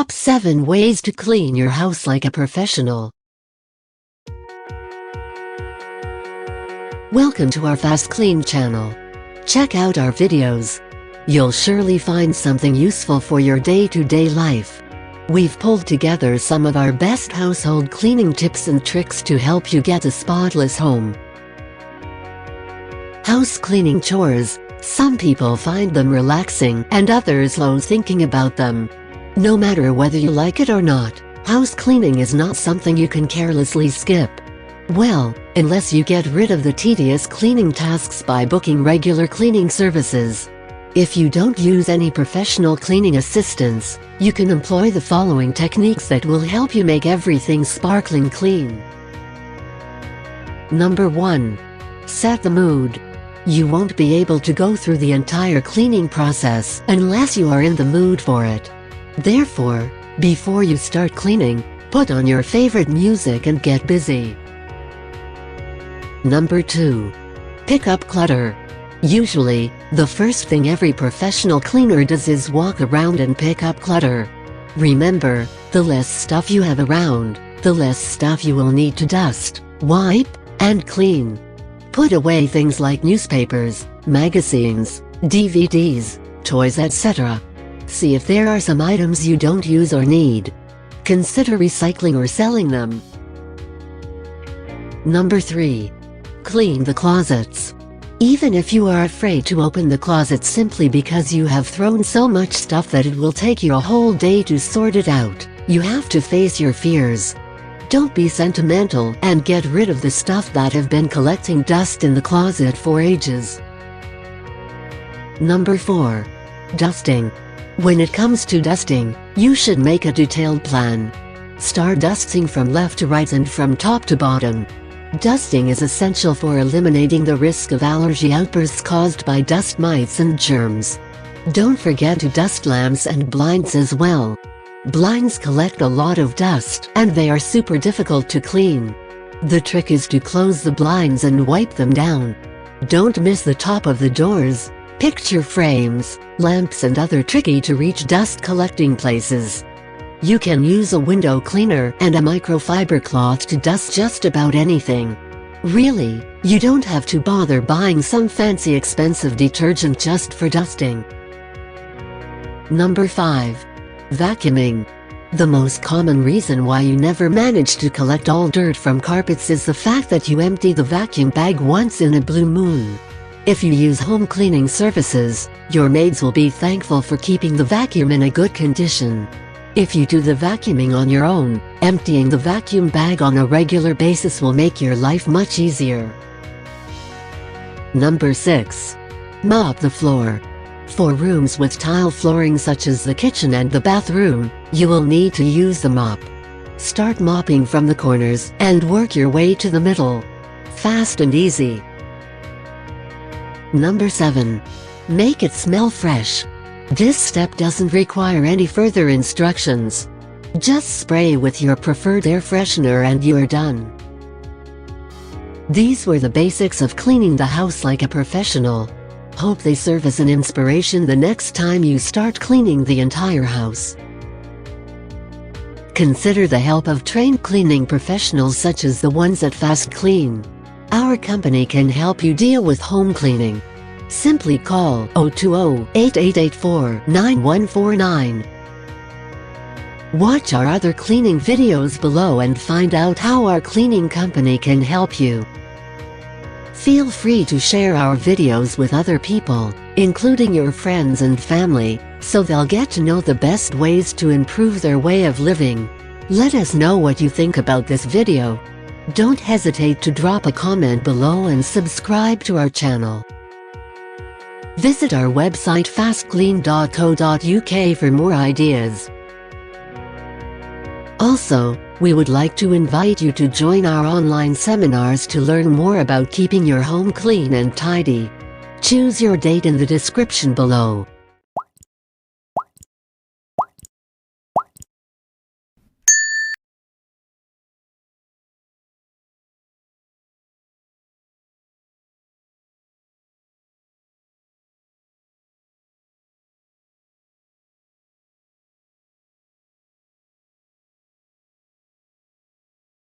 Top 7 Ways to Clean Your House Like a Professional. Welcome to our FastKlean channel. Check out our videos. You'll surely find something useful for your day-to-day life. We've pulled together some of our best household cleaning tips and tricks to help you get a spotless home. House cleaning chores. Some people find them relaxing and others loathe thinking about them. No matter whether you like it or not, house cleaning is not something you can carelessly skip. Well, unless you get rid of the tedious cleaning tasks by booking regular cleaning services. If you don't use any professional cleaning assistance, you can employ the following techniques that will help you make everything sparkling clean. Number 1. Set the mood. You won't be able to go through the entire cleaning process unless you are in the mood for it. Therefore, before you start cleaning, put on your favorite music and get busy. Number 2. Pick up clutter. Usually, the first thing every professional cleaner does is walk around and pick up clutter. Remember, the less stuff you have around, the less stuff you will need to dust, wipe, and clean. Put away things like newspapers, magazines, DVDs, toys, etc. See if there are some items you don't use or need. Consider recycling or selling them. Number 3. Clean the closets. Even if you are afraid to open the closet simply because you have thrown so much stuff that it will take you a whole day to sort it out, you have to face your fears. Don't be sentimental and get rid of the stuff that have been collecting dust in the closet for ages. Number 4. Dusting. When it comes to dusting, you should make a detailed plan. Start dusting from left to right and from top to bottom. Dusting is essential for eliminating the risk of allergy outbursts caused by dust mites and germs. Don't forget to dust lamps and blinds as well. Blinds collect a lot of dust and they are super difficult to clean. The trick is to close the blinds and wipe them down. Don't miss the top of the doors, picture frames, lamps and other tricky-to-reach dust-collecting places. You can use a window cleaner and a microfiber cloth to dust just about anything. Really, you don't have to bother buying some fancy expensive detergent just for dusting. Number 5. Vacuuming. The most common reason why you never manage to collect all dirt from carpets is the fact that you empty the vacuum bag once in a blue moon. If you use home cleaning services, your maids will be thankful for keeping the vacuum in a good condition. If you do the vacuuming on your own, emptying the vacuum bag on a regular basis will make your life much easier. Number 6. Mop the floor. For rooms with tile flooring such as the kitchen and the bathroom, you will need to use the mop. Start mopping from the corners and work your way to the middle. Fast and easy. Number 7. Make it smell fresh. This step doesn't require any further instructions. Just spray with your preferred air freshener and you're done. These were the basics of cleaning the house like a professional. Hope they serve as an inspiration the next time you start cleaning the entire house. Consider the help of trained cleaning professionals such as the ones at FastKlean. Our company can help you deal with home cleaning. Simply call 020-8884-9149. Watch our other cleaning videos below and find out how our cleaning company can help you. Feel free to share our videos with other people, including your friends and family, so they'll get to know the best ways to improve their way of living. Let us know what you think about this video. Don't hesitate to drop a comment below and subscribe to our channel. Visit our website fastklean.co.uk for more ideas. Also, we would like to invite you to join our online seminars to learn more about keeping your home clean and tidy. Choose your date in the description below.